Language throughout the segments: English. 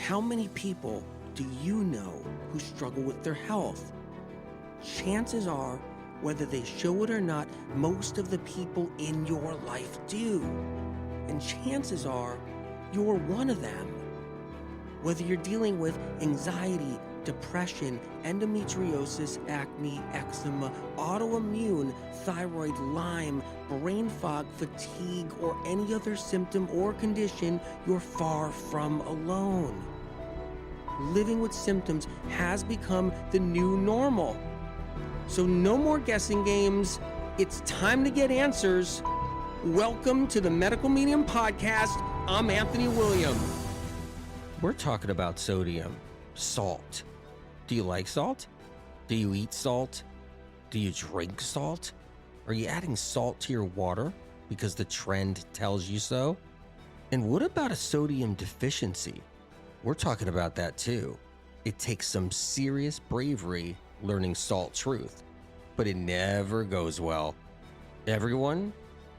How many people do you know who struggle with their health? Chances are, whether they show it or not, most of the people in your life do. And chances are, you're one of them. Whether you're dealing with anxiety, depression, endometriosis, acne, eczema, autoimmune, thyroid, Lyme, brain fog, fatigue, or any other symptom or condition, you're far from alone. Living with symptoms has become the new normal. So no more guessing games. It's time to get answers. Welcome to the Medical Medium Podcast. I'm Anthony William. We're talking about sodium, salt. Do you like salt? Do you eat salt? Do you drink salt? Are you adding salt to your water because the trend tells you so? And what about a sodium deficiency? We're talking about that too. It takes some serious bravery learning salt truth, but it never goes well. Everyone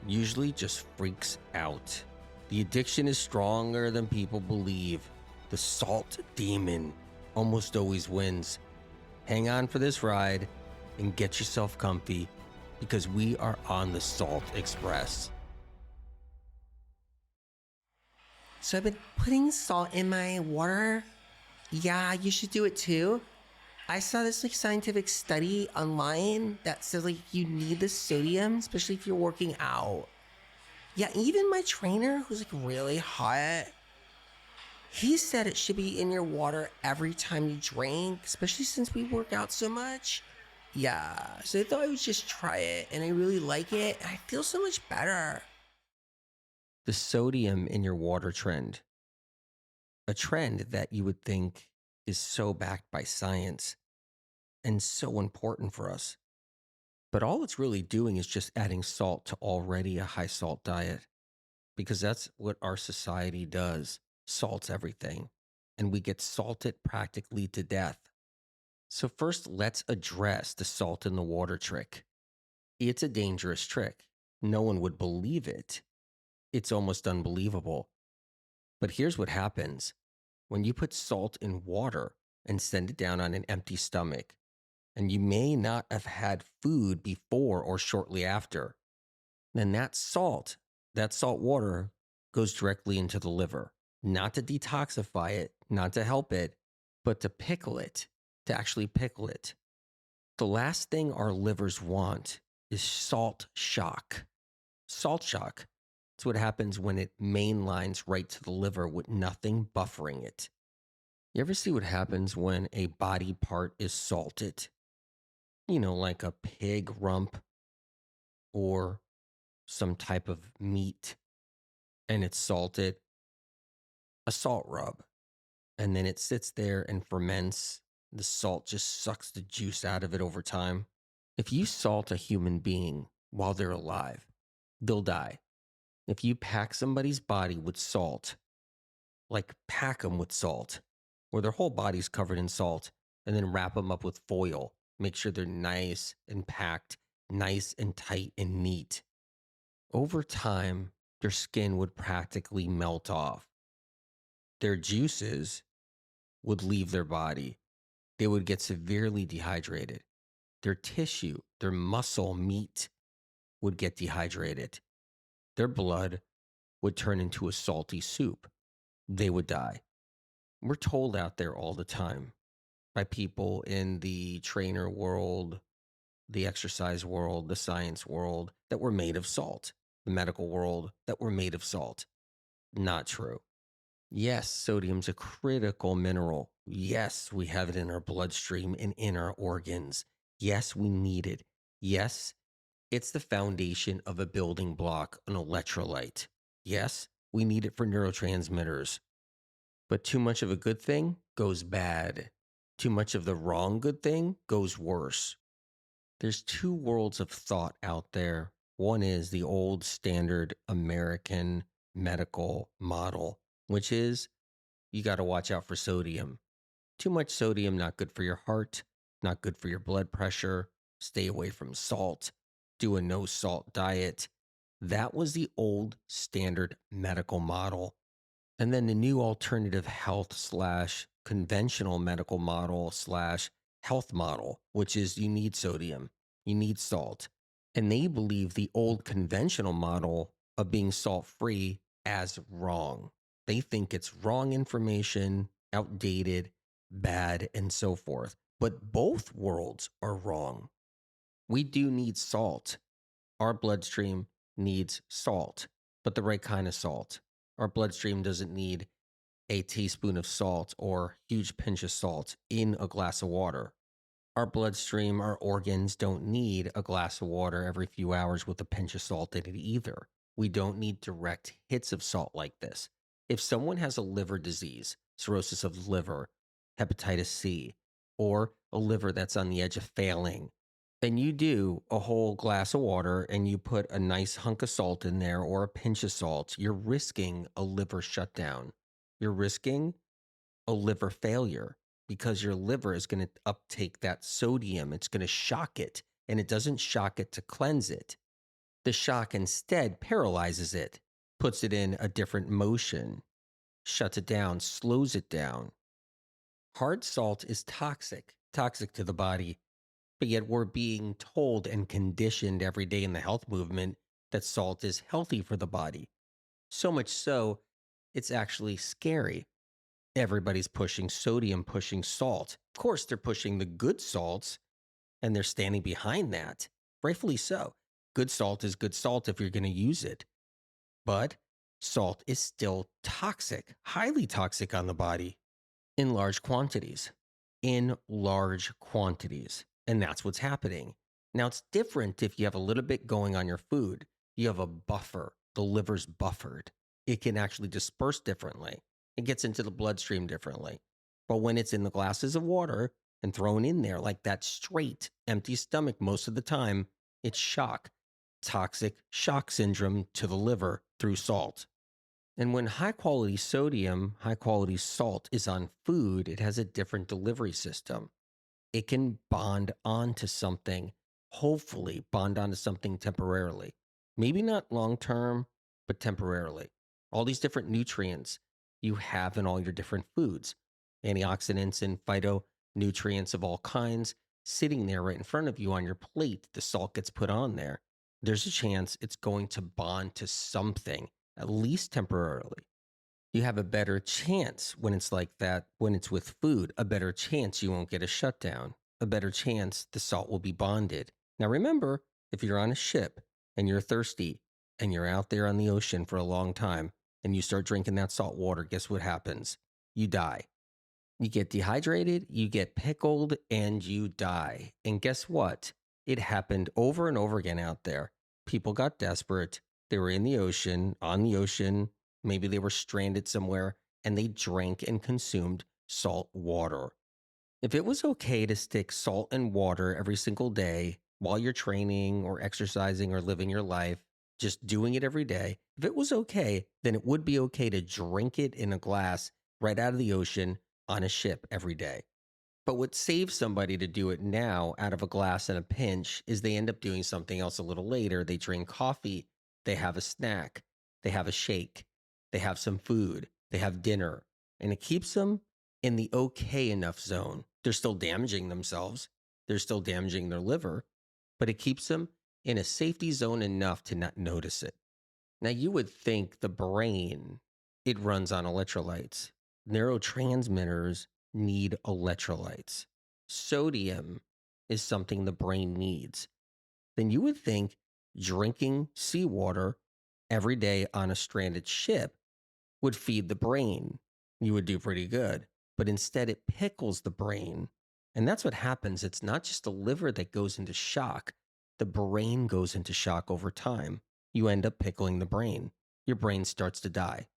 usually just freaks out. The addiction is stronger than people believe. The salt demon almost always wins. Hang on for this ride and get yourself comfy because we are on the Salt Express. So I've been putting salt in my water. Yeah, you should do it too. I saw this scientific study online that says you need the sodium, especially if you're working out. Yeah, even my trainer, who's really hot, he said it should be in your water every time you drink, especially since we work out so much. Yeah, so I thought I would just try it, and I really like it, and I feel so much better. The sodium in your water trend. A trend that you would think is so backed by science and so important for us. But all it's really doing is just adding salt to already a high salt diet, because that's what our society does. Salts everything, and we get salted practically to death. So first, let's address the salt in the water trick. It's a dangerous trick. No one would believe it. It's almost unbelievable. But here's what happens. When you put salt in water and send it down on an empty stomach, and you may not have had food before or shortly after, then that salt water goes directly into the liver. Not to detoxify it, not to help it, but to pickle it, to actually pickle it. The last thing our livers want is salt shock. Salt shock. It's what happens when it mainlines right to the liver with nothing buffering it. You ever see what happens when a body part is salted? Like a pig rump or some type of meat, and it's salted? A salt rub, and then it sits there and ferments. The salt just sucks the juice out of it over time. If you salt a human being while they're alive, they'll die. If you pack somebody's body with salt, like pack them with salt, where their whole body's covered in salt, and then wrap them up with foil, make sure they're nice and packed, nice and tight and neat. Over time, their skin would practically melt off. Their juices would leave their body. They would get severely dehydrated. Their tissue, their muscle meat would get dehydrated. Their blood would turn into a salty soup. They would die. We're told out there all the time by people in the trainer world, the exercise world, the science world, that we're made of salt. The medical world, that we're made of salt. Not true. Yes, sodium's a critical mineral. Yes, we have it in our bloodstream and in our organs. Yes, we need it. Yes, it's the foundation of a building block, an electrolyte. Yes, we need it for neurotransmitters. But too much of a good thing goes bad. Too much of the wrong good thing goes worse. There's two worlds of thought out there. One is the old standard American medical model, which is you got to watch out for sodium. Too much sodium, not good for your heart, not good for your blood pressure. Stay away from salt. Do a no salt diet. That was the old standard medical model. And then the new alternative health slash conventional medical model slash health model, which is you need sodium, you need salt. And they believe the old conventional model of being salt free as wrong. They think it's wrong information, outdated, bad, and so forth. But both worlds are wrong. We do need salt. Our bloodstream needs salt, but the right kind of salt. Our bloodstream doesn't need a teaspoon of salt or huge pinch of salt in a glass of water. Our bloodstream, our organs don't need a glass of water every few hours with a pinch of salt in it either. We don't need direct hits of salt like this. If someone has a liver disease, cirrhosis of the liver, hepatitis C, or a liver that's on the edge of failing, and you do a whole glass of water and you put a nice hunk of salt in there or a pinch of salt, you're risking a liver shutdown. You're risking a liver failure because your liver is going to uptake that sodium. It's going to shock it, and it doesn't shock it to cleanse it. The shock instead paralyzes it, puts it in a different motion, shuts it down, slows it down. Hard salt is toxic to the body, but yet we're being told and conditioned every day in the health movement that salt is healthy for the body. So much so, it's actually scary. Everybody's pushing sodium, pushing salt. Of course, they're pushing the good salts and they're standing behind that. Rightfully so. Good salt is good salt if you're going to use it. But salt is still toxic, highly toxic on the body in large quantities. In large quantities. And that's what's happening. Now, it's different if you have a little bit going on your food. You have a buffer. The liver's buffered. It can actually disperse differently. It gets into the bloodstream differently. But when it's in the glasses of water and thrown in there like that straight, empty stomach most of the time, it's shock. Toxic shock syndrome to the liver through salt. And when high quality sodium, high quality salt is on food, it has a different delivery system. It can bond onto something, hopefully, bond onto something temporarily. Maybe not long term, but temporarily. All these different nutrients you have in all your different foods, antioxidants and phytonutrients of all kinds, sitting there right in front of you on your plate, the salt gets put on there. There's a chance it's going to bond to something, at least temporarily. You have a better chance when it's like that, when it's with food, a better chance you won't get a shutdown, a better chance the salt will be bonded. Now, remember, if you're on a ship and you're thirsty and you're out there on the ocean for a long time and you start drinking that salt water, guess what happens? You die. You get dehydrated, you get pickled, and you die. And guess what? It happened over and over again out there. People got desperate. They were in the ocean, on the ocean. Maybe they were stranded somewhere, and they drank and consumed salt water. If it was okay to stick salt and water every single day while you're training or exercising or living your life, just doing it every day, if it was okay, then it would be okay to drink it in a glass right out of the ocean on a ship every day. But what saves somebody to do it now out of a glass and a pinch is they end up doing something else a little later. They drink coffee, they have a snack, they have a shake, they have some food, they have dinner, and it keeps them in the okay enough zone. They're still damaging themselves, they're still damaging their liver, but it keeps them in a safety zone enough to not notice it. Now, you would think the brain, it runs on electrolytes. Neurotransmitters need electrolytes. Sodium is something the brain needs. Then you would think drinking seawater every day on a stranded ship would feed the brain. You would do pretty good. But instead, it pickles the brain. And that's what happens. It's not just the liver that goes into shock, the brain goes into shock over time. You end up pickling the brain. Your brain starts to die.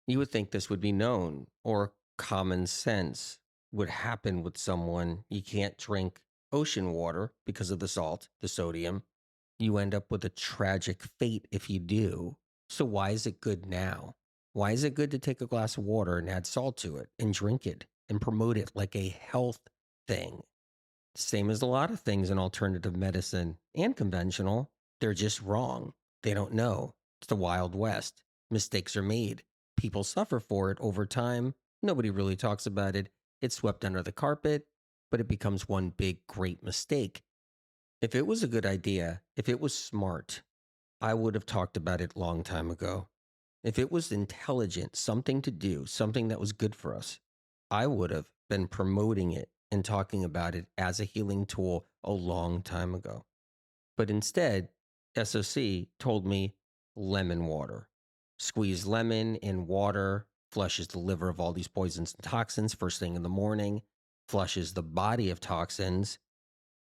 You would think this would be known or common sense would happen with someone. You can't drink ocean water because of the salt, the sodium. You end up with a tragic fate if you do. So, why is it good now? Why is it good to take a glass of water and add salt to it and drink it and promote it like a health thing? Same as a lot of things in alternative medicine and conventional, they're just wrong. They don't know. It's the Wild West. Mistakes are made. People suffer for it over time. Nobody really talks about it. It's swept under the carpet, but it becomes one big, great mistake. If it was a good idea, if it was smart, I would have talked about it long time ago. If it was intelligent, something to do, something that was good for us, I would have been promoting it and talking about it as a healing tool a long time ago. But instead, SOC told me lemon water. Squeeze lemon in water, flushes the liver of all these poisons and toxins first thing in the morning, flushes the body of toxins.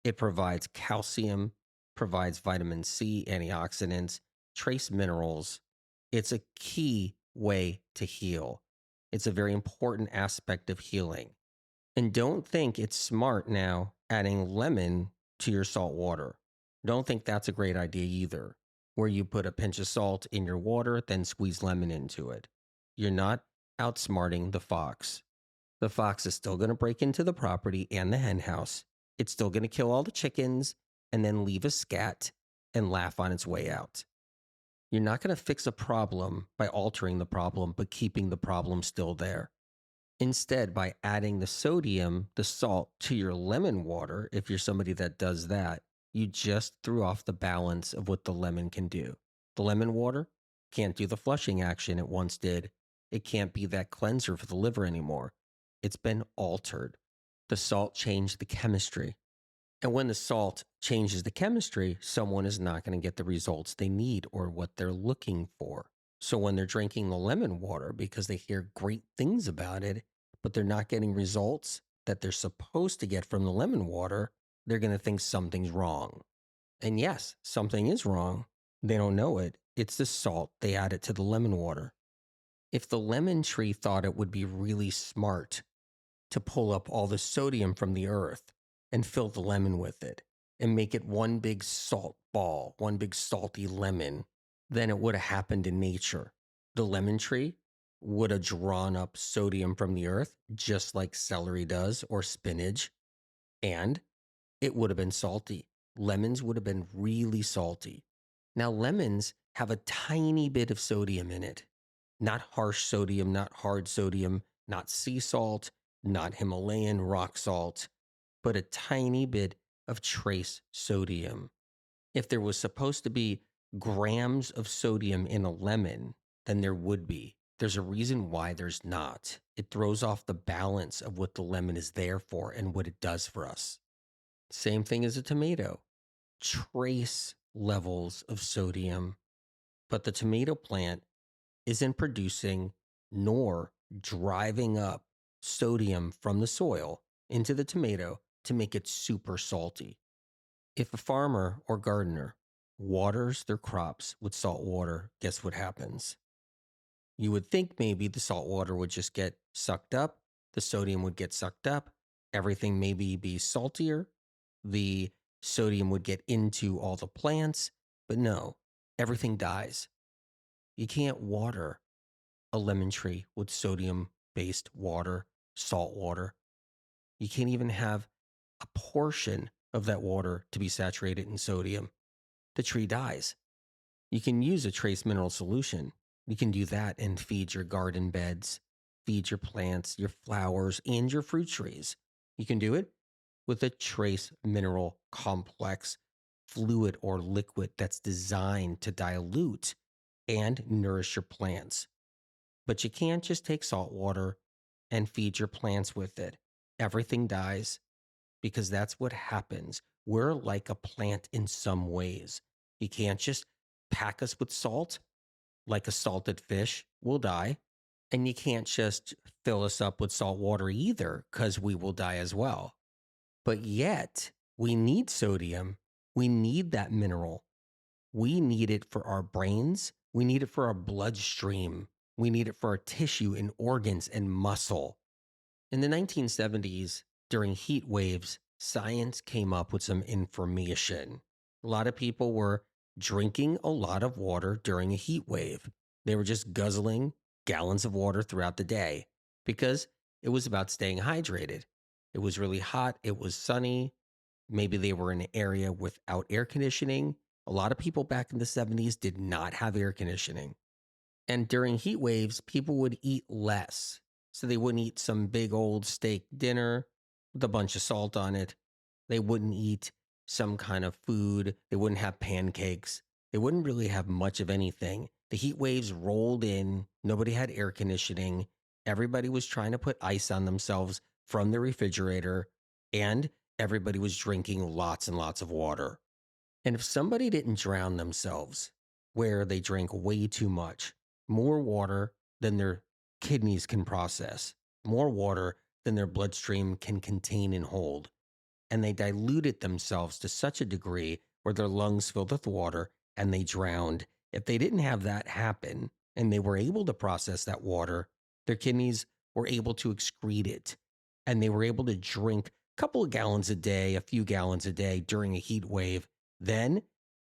It provides calcium, provides vitamin C, antioxidants, trace minerals. It's a key way to heal. It's a very important aspect of healing. And don't think it's smart now adding lemon to your salt water. Don't think that's a great idea either, where you put a pinch of salt in your water, then squeeze lemon into it. You're not outsmarting the fox. The fox is still going to break into the property and the hen house. It's still going to kill all the chickens and then leave a scat and laugh on its way out. You're not going to fix a problem by altering the problem, but keeping the problem still there. Instead, by adding the sodium, the salt to your lemon water, if you're somebody that does that, you just threw off the balance of what the lemon can do. The lemon water can't do the flushing action it once did. It can't be that cleanser for the liver anymore. It's been altered. The salt changed the chemistry. And when the salt changes the chemistry, someone is not going to get the results they need or what they're looking for. So when they're drinking the lemon water because they hear great things about it, but they're not getting results that they're supposed to get from the lemon water, they're going to think something's wrong. And yes, something is wrong. They don't know it. It's the salt they added to the lemon water. If the lemon tree thought it would be really smart to pull up all the sodium from the earth and fill the lemon with it and make it one big salt ball, one big salty lemon, then it would have happened in nature. The lemon tree would have drawn up sodium from the earth, just like celery does or spinach, and it would have been salty. Lemons would have been really salty. Now, lemons have a tiny bit of sodium in it. Not harsh sodium, not hard sodium, not sea salt, not Himalayan rock salt, but a tiny bit of trace sodium. If there was supposed to be grams of sodium in a lemon, then there would be. There's a reason why there's not. It throws off the balance of what the lemon is there for and what it does for us. Same thing as a tomato. Trace levels of sodium, but the tomato plant isn't producing nor driving up sodium from the soil into the tomato to make it super salty. If a farmer or gardener waters their crops with salt water, guess what happens? You would think maybe the salt water would just get sucked up, the sodium would get sucked up, everything maybe be saltier, the sodium would get into all the plants, but no, everything dies. You can't water a lemon tree with sodium-based water, salt water. You can't even have a portion of that water to be saturated in sodium. The tree dies. You can use a trace mineral solution. You can do that and feed your garden beds, feed your plants, your flowers, and your fruit trees. You can do it with a trace mineral complex fluid or liquid that's designed to dilute and nourish your plants. But you can't just take salt water and feed your plants with it. Everything dies because that's what happens. We're like a plant in some ways. You can't just pack us with salt like a salted fish. We'll die. And you can't just fill us up with salt water either because we will die as well. But yet, we need sodium. We need that mineral. We need it for our brains. We need it for our bloodstream. We need it for our tissue and organs and muscle. In the 1970s, during heat waves, science came up with some information. A lot of people were drinking a lot of water during a heat wave. They were just guzzling gallons of water throughout the day because it was about staying hydrated. It was really hot. It was sunny. Maybe they were in an area without air conditioning. A lot of people back in the 70s did not have air conditioning. And during heat waves, people would eat less. So they wouldn't eat some big old steak dinner with a bunch of salt on it. They wouldn't eat some kind of food. They wouldn't have pancakes. They wouldn't really have much of anything. The heat waves rolled in. Nobody had air conditioning. Everybody was trying to put ice on themselves from the refrigerator. And everybody was drinking lots and lots of water. And if somebody didn't drown themselves, where they drank way too much, more water than their kidneys can process, more water than their bloodstream can contain and hold, and they diluted themselves to such a degree where their lungs filled with water and they drowned. If they didn't have that happen and they were able to process that water, their kidneys were able to excrete it and they were able to drink a couple of gallons a day, a few gallons a day during a heat wave. Then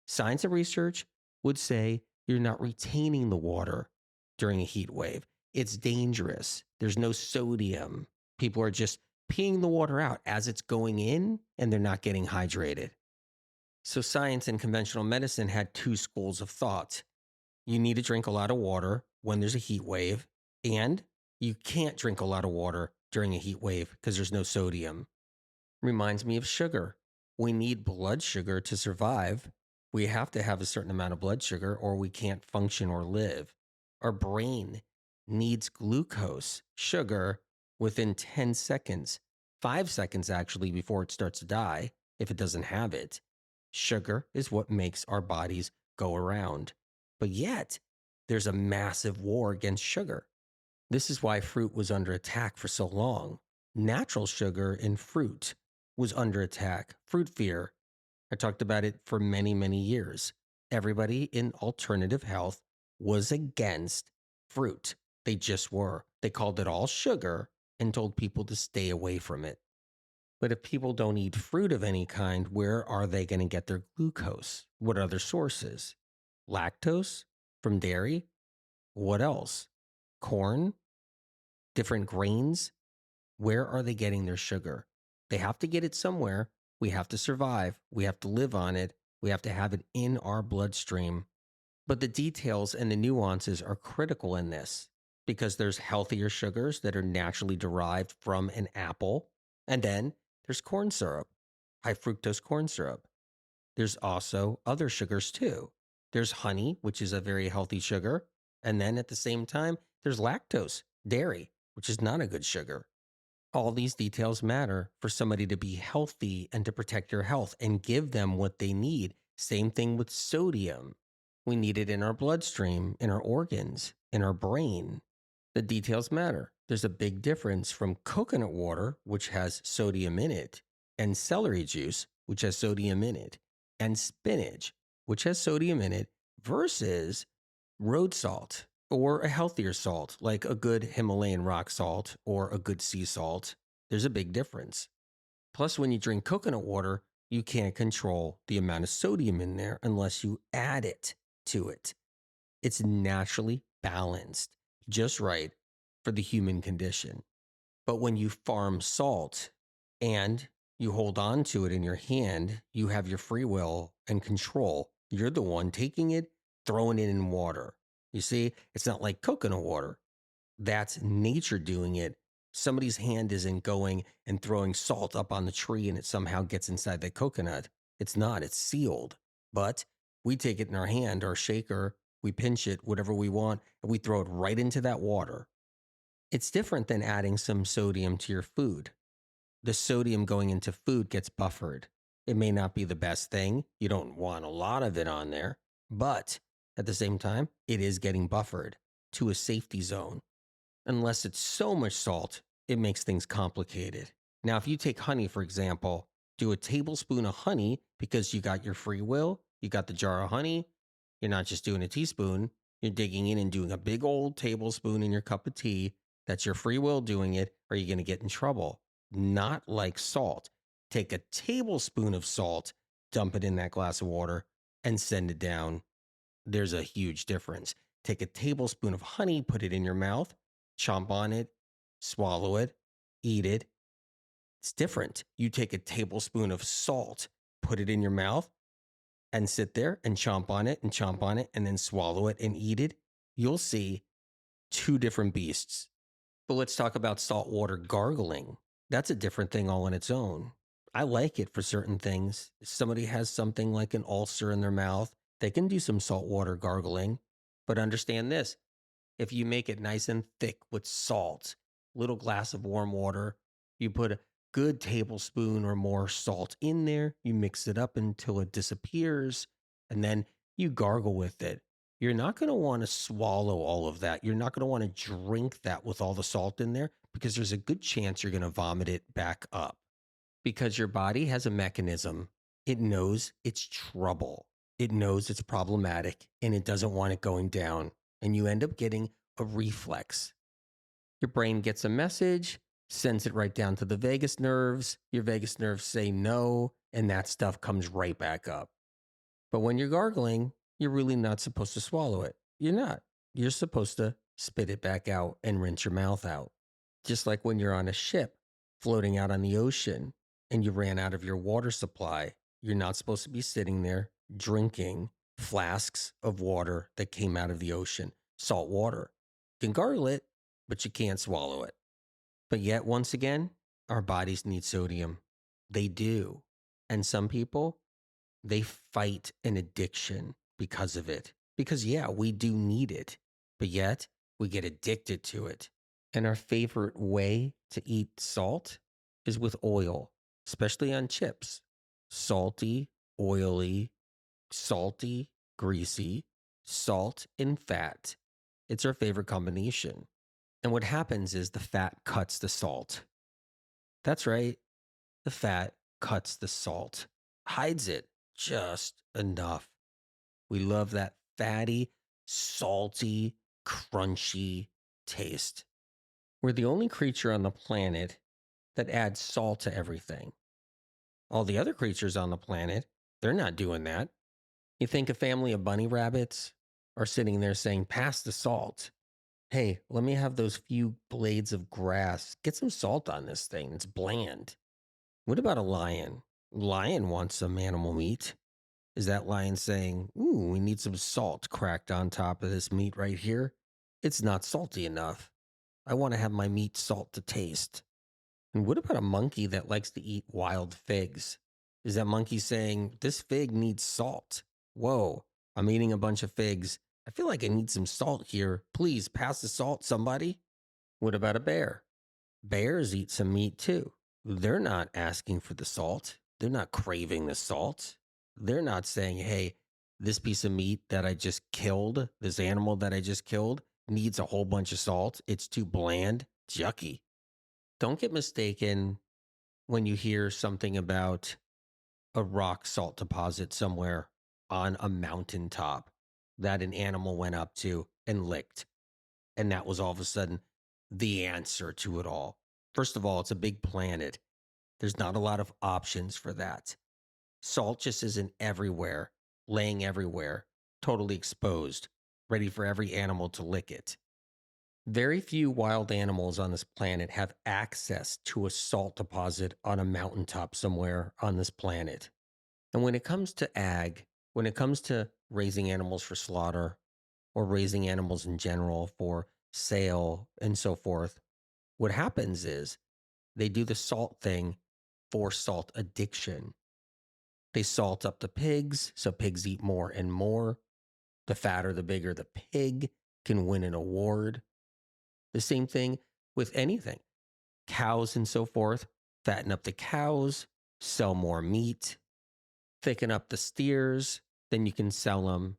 science and research would say you're not retaining the water during a heat wave. It's dangerous. There's no sodium. People are just peeing the water out as it's going in and they're not getting hydrated. So science and conventional medicine had two schools of thought. You need to drink a lot of water when there's a heat wave, and you can't drink a lot of water during a heat wave because there's no sodium. Reminds me of sugar. We need blood sugar to survive. We have to have a certain amount of blood sugar or we can't function or live. Our brain needs glucose, sugar, within 10 seconds, 5 seconds actually, before it starts to die if it doesn't have it. Sugar is what makes our bodies go around. But yet, there's a massive war against sugar. This is why fruit was under attack for so long. Natural sugar in fruit was under attack. Fruit fear. I talked about it for many, many years. Everybody in alternative health was against fruit. They just were. They called it all sugar and told people to stay away from it. But if people don't eat fruit of any kind, where are they going to get their glucose? What other sources? Lactose from dairy? What else? Corn? Different grains? Where are they getting their sugar? They have to get it somewhere. We have to survive. We have to live on it. We have to have it in our bloodstream. But the details and the nuances are critical in this because there's healthier sugars that are naturally derived from an apple. And then there's corn syrup, high fructose corn syrup. There's also other sugars too. There's honey, which is a very healthy sugar. And then at the same time, there's lactose, dairy, which is not a good sugar. All these details matter for somebody to be healthy and to protect your health and give them what they need. Same thing with sodium. We need it in our bloodstream, in our organs, in our brain. The details matter. There's a big difference from coconut water, which has sodium in it, and celery juice, which has sodium in it, and spinach, which has sodium in it, versus road salt or a healthier salt, like a good Himalayan rock salt or a good sea salt. There's a big difference. Plus, when you drink coconut water, you can't control the amount of sodium in there unless you add it to it. It's naturally balanced, just right for the human condition. But when you farm salt and you hold on to it in your hand, you have your free will and control. You're the one taking it, throwing it in water. You see, it's not like coconut water. That's nature doing it. Somebody's hand isn't going and throwing salt up on the tree and it somehow gets inside the coconut. It's not, it's sealed. But we take it in our hand, our shaker, we pinch it, whatever we want, and we throw it right into that water. It's different than adding some sodium to your food. The sodium going into food gets buffered. It may not be the best thing. You don't want a lot of it on there, but at the same time, it is getting buffered to a safety zone. Unless it's so much salt, it makes things complicated. Now, if you take honey, for example, do a tablespoon of honey because you got your free will, you got the jar of honey, you're not just doing a teaspoon, you're digging in and doing a big old tablespoon in your cup of tea. That's your free will doing it, or you're going to get in trouble. Not like salt. Take a tablespoon of salt, dump it in that glass of water, and send it down. There's a huge difference. Take a tablespoon of honey, put it in your mouth, chomp on it, swallow it, eat it. It's different. You take a tablespoon of salt, put it in your mouth, and sit there and chomp on it, and then swallow it and eat it. you'll see two different beasts. But let's talk about saltwater gargling. That's a different thing all on its own. I like it for certain things. If somebody has something like an ulcer in their mouth, they can do some saltwater gargling. But understand this, if you make it nice and thick with salt, little glass of warm water, you put a good tablespoon or more salt in there, you mix it up until it disappears, and then you gargle with it. You're not going to want to swallow all of that. You're not going to want to drink that with all the salt in there because there's a good chance you're going to vomit it back up because your body has a mechanism. It knows it's trouble. It knows it's problematic and it doesn't want it going down. And you end up getting a reflex. Your brain gets a message, sends it right down to the vagus nerves. Your vagus nerves say no, and that stuff comes right back up. But when you're gargling, you're really not supposed to swallow it. You're not. You're supposed to spit it back out and rinse your mouth out. Just like when you're on a ship floating out on the ocean and you ran out of your water supply, you're not supposed to be sitting there drinking flasks of water that came out of the ocean, salt water. You can gargle it, but you can't swallow it. But yet, once again, our bodies need sodium. They do. And some people, they fight an addiction because of it. Because, yeah, we do need it, but yet we get addicted to it. And our favorite way to eat salt is with oil, especially on chips. Salty, oily, salty, greasy, salt and fat. It's our favorite combination. And what happens is the fat cuts the salt. That's right. The fat cuts the salt, hides it just enough. We love that fatty, salty, crunchy taste. We're the only creature on the planet that adds salt to everything. All the other creatures on the planet, they're not doing that. You think a family of bunny rabbits are sitting there saying, pass the salt. Hey, let me have those few blades of grass. Get some salt on this thing. It's bland. What about a lion? Lion wants some animal meat. Is that lion saying, ooh, we need some salt cracked on top of this meat right here? It's not salty enough. I want to have my meat salt to taste. And what about a monkey that likes to eat wild figs? Is that monkey saying, this fig needs salt? Whoa, I'm eating a bunch of figs. I feel like I need some salt here. Please pass the salt, somebody. What about a bear? Bears eat some meat too. They're not asking for the salt. They're not craving the salt. They're not saying, hey, this piece of meat that I just killed, this animal that I just killed, needs a whole bunch of salt. It's too bland. It's yucky. Don't get mistaken when you hear something about a rock salt deposit somewhere on a mountaintop that an animal went up to and licked. And that was all of a sudden the answer to it all. First of all, it's a big planet. There's not a lot of options for that. Salt just isn't everywhere, laying everywhere, totally exposed, ready for every animal to lick it. Very few wild animals on this planet have access to a salt deposit on a mountaintop somewhere on this planet. And when it comes to ag, when it comes to raising animals for slaughter or raising animals in general for sale and so forth, what happens is they do the salt thing for salt addiction. They salt up the pigs so pigs eat more and more. The fatter, the bigger the pig can win an award. The same thing with anything. Cows and so forth, fatten up the cows, sell more meat, thicken up the steers, then you can sell them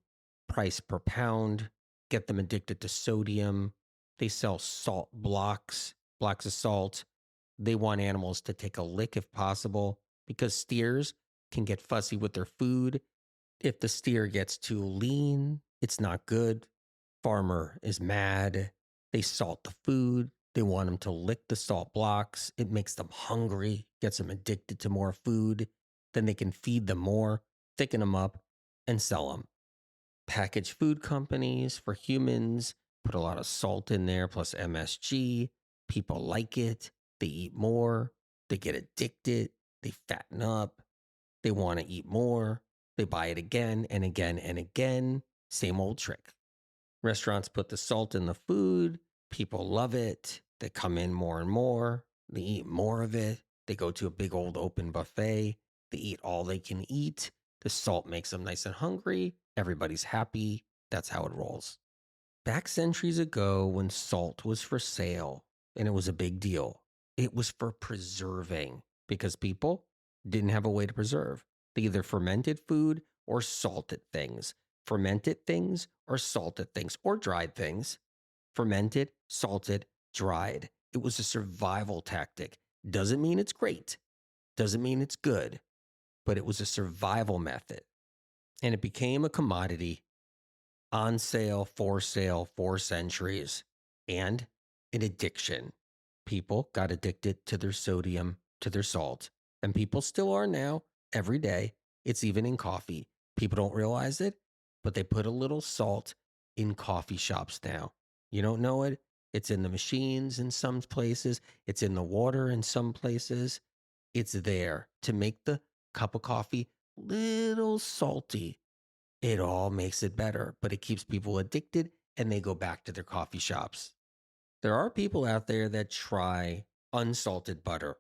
price per pound, get them addicted to sodium. They sell salt blocks, blocks of salt. They want animals to take a lick if possible because steers can get fussy with their food. If the steer gets too lean, it's not good. Farmer is mad. They salt the food. They want them to lick the salt blocks. It makes them hungry, gets them addicted to more food. Then they can feed them more, thicken them up, and sell them. Packaged food companies for humans put a lot of salt in there, plus MSG. People like it. They eat more. They get addicted. They fatten up. They want to eat more. They buy it again and again and again. Same old trick. Restaurants put the salt in the food. People love it. They come in more and more. They eat more of it. They go to a big old open buffet. They eat all they can eat. The salt makes them nice and hungry. Everybody's happy. That's how it rolls. Back centuries ago, when salt was for sale and it was a big deal, it was for preserving because people didn't have a way to preserve. They either fermented food or salted things, fermented things or salted things, or dried things. Fermented, salted, dried. It was a survival tactic. Doesn't mean it's great, doesn't mean it's good, but it was a survival method. And it became a commodity on sale for centuries, and an addiction. People got addicted to their sodium, to their salt, and people still are now every day. It's even in coffee. People don't realize it, but they put a little salt in coffee shops now. You don't know it. It's in the machines in some places. It's in the water in some places. It's there to make the cup of coffee little salty. It all makes it better, but it keeps people addicted and they go back to their coffee shops. There are people out there that try unsalted butter,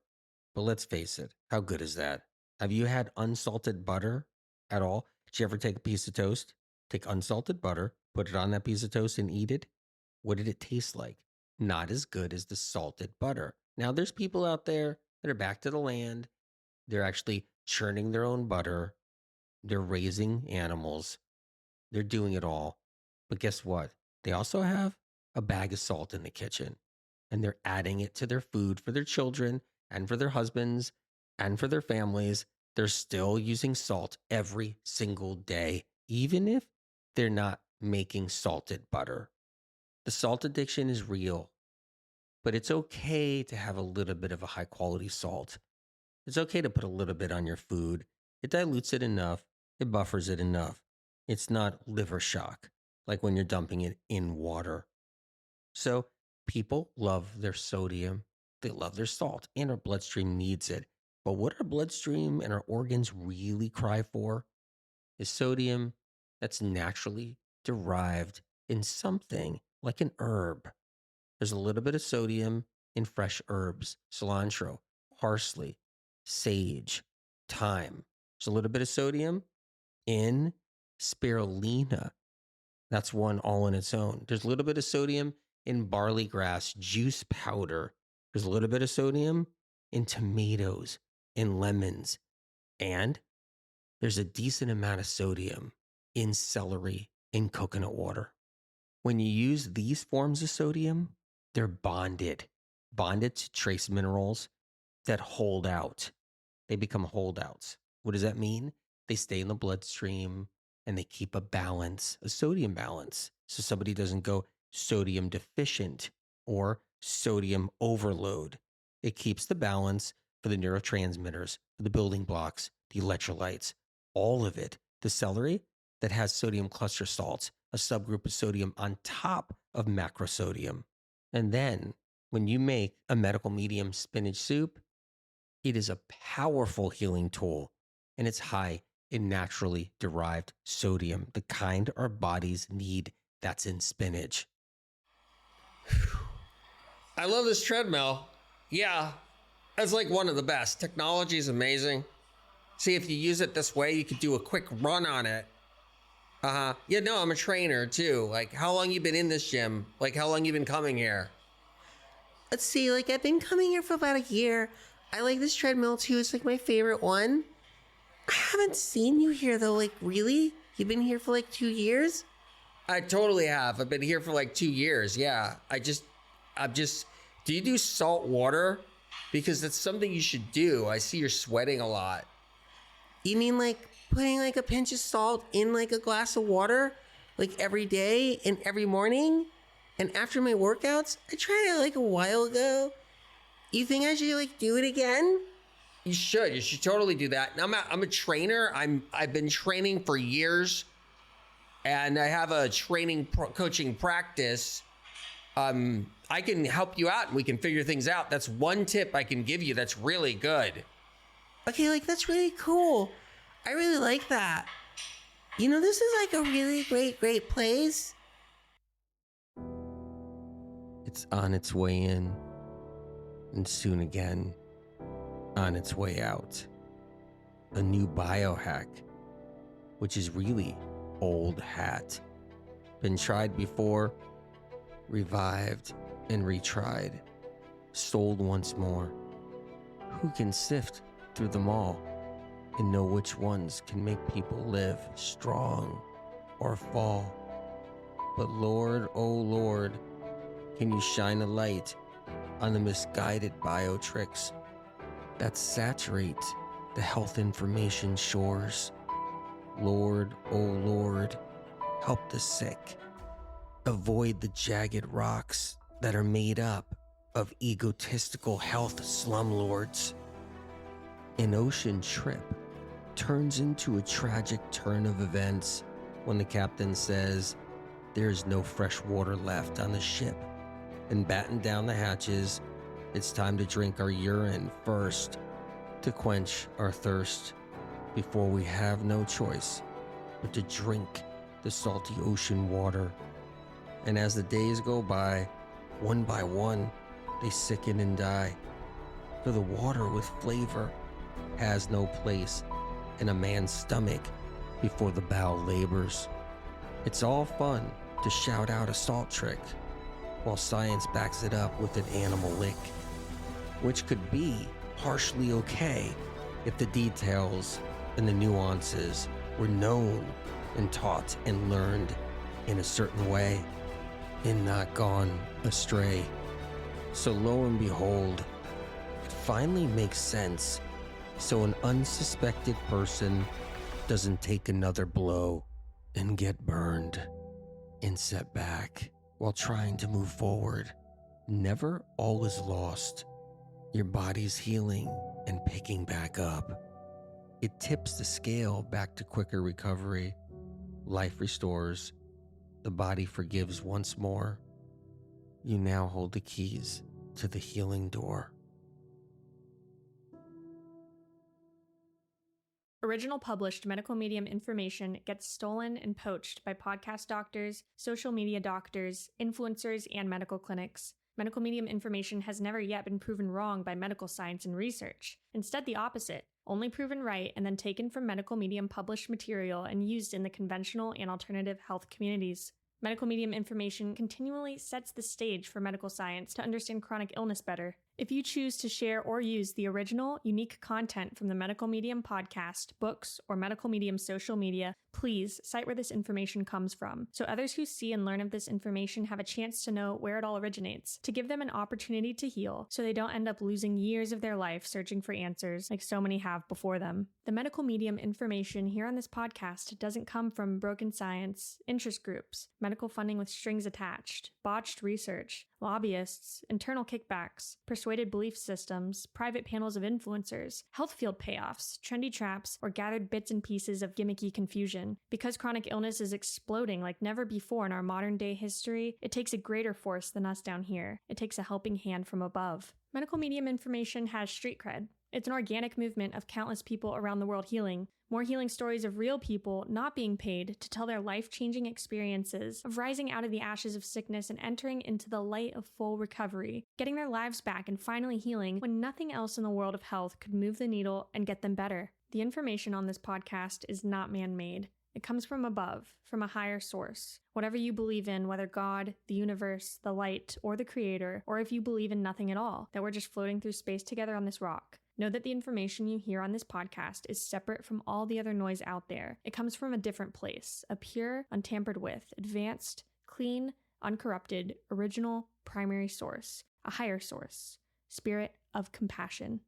but let's face it, how good is that? Have you had unsalted butter at all? Did you ever take a piece of toast, take unsalted butter, put it on that piece of toast and eat it? What did it taste like? Not as good as the salted butter. Now, there's people out there that are back to the land. They're actually churning their own butter. They're raising animals. They're doing it all. But guess what? They also have a bag of salt in the kitchen and they're adding it to their food for their children and for their husbands and for their families. They're still using salt every single day, even if they're not making salted butter. The salt addiction is real, but it's okay to have a little bit of a high quality salt. It's okay to put a little bit on your food. It dilutes it enough. It buffers it enough. It's not liver shock, like when you're dumping it in water. So people love their sodium. They love their salt, and our bloodstream needs it. But what our bloodstream and our organs really cry for is sodium that's naturally derived in something like an herb. There's a little bit of sodium in fresh herbs, cilantro, parsley, sage, thyme. There's a little bit of sodium in spirulina. That's one all on its own. There's a little bit of sodium in barley grass juice powder. There's a little bit of sodium in tomatoes, in lemons, and there's a decent amount of sodium in celery, in coconut water. When you use these forms of sodium, they're bonded to trace minerals that hold out. They become holdouts. What does that mean? They stay in the bloodstream and they keep a balance, a sodium balance. So somebody doesn't go sodium deficient or sodium overload. It keeps the balance for the neurotransmitters, for the building blocks, the electrolytes, all of it. The celery that has sodium cluster salts, a subgroup of sodium on top of macrosodium. And then when you make a medical medium spinach soup, it is a powerful healing tool, and it's high in naturally derived sodium, the kind our bodies need that's in spinach. I love this treadmill. Yeah, it's like one of the best. Technology is amazing. See, if you use it this way, you could do a quick run on it. Yeah, no, I'm a trainer too. Like, how long you been in this gym? Like, how long you been coming here? Let's see, like I've been coming here for about a year. I like this treadmill too. It's like my favorite one. I haven't seen you here though. Like, really? You've been here for like 2 years? I totally have. I've been here for like 2 years. Yeah, do you do salt water? Because that's something you should do. I see you're sweating a lot. You mean like putting like a pinch of salt in like a glass of water, like every day and every morning? And after my workouts? I tried it like a while ago. You think I should like do it again? You should totally do that. I'm a trainer. I've been training for years, and I have a coaching practice. I can help you out and we can figure things out. That's one tip I can give you that's really good. Okay, like that's really cool. I really like that. You know, this is like a really great place. It's on its way in, and soon again, on its way out. A new biohack, which is really old hat. Been tried before, revived and retried, sold once more. Who can sift through them all and know which ones can make people live strong or fall? But Lord, oh Lord, can you shine a light on the misguided bio tricks that saturate the health information shores? Lord, oh Lord, help the sick. Avoid the jagged rocks that are made up of egotistical health slumlords. An ocean trip turns into a tragic turn of events when the captain says there's no fresh water left on the ship, and batten down the hatches. It's time to drink our urine first to quench our thirst before we have no choice but to drink the salty ocean water. And as the days go by, one by one, they sicken and die. For the water with flavor has no place in a man's stomach before the bowel labors. It's all fun to shout out a salt trick, while science backs it up with an animal lick, which could be partially okay if the details and the nuances were known and taught and learned in a certain way and not gone astray. So lo and behold, it finally makes sense, so an unsuspected person doesn't take another blow and get burned and set back while trying to move forward. Never all is lost. Your body's healing and picking back up. It tips the scale back to quicker recovery. Life restores. The body forgives once more. You now hold the keys to the healing door. Original published medical medium information gets stolen and poached by podcast doctors, social media doctors, influencers, and medical clinics. Medical medium information has never yet been proven wrong by medical science and research. Instead, the opposite. Only proven right and then taken from medical medium published material and used in the conventional and alternative health communities. Medical medium information continually sets the stage for medical science to understand chronic illness better. If you choose to share or use the original, unique content from the Medical Medium podcast, books, or Medical Medium social media, please cite where this information comes from, so others who see and learn of this information have a chance to know where it all originates, to give them an opportunity to heal, so they don't end up losing years of their life searching for answers like so many have before them. The Medical Medium information here on this podcast doesn't come from broken science, interest groups, medical funding with strings attached, botched research, lobbyists, internal kickbacks, persuaded belief systems, private panels of influencers, health field payoffs, trendy traps, or gathered bits and pieces of gimmicky confusion. Because chronic illness is exploding like never before in our modern day history, it takes a greater force than us down here. It takes a helping hand from above. Medical medium information has street cred. It's an organic movement of countless people around the world healing. More healing stories of real people not being paid to tell their life-changing experiences of rising out of the ashes of sickness and entering into the light of full recovery, getting their lives back and finally healing when nothing else in the world of health could move the needle and get them better. The information on this podcast is not man-made. It comes from above, from a higher source. Whatever you believe in, whether God, the universe, the light, or the creator, or if you believe in nothing at all, that we're just floating through space together on this rock. Know that the information you hear on this podcast is separate from all the other noise out there. It comes from a different place, a pure, untampered with, advanced, clean, uncorrupted, original, primary source, a higher source, spirit of compassion.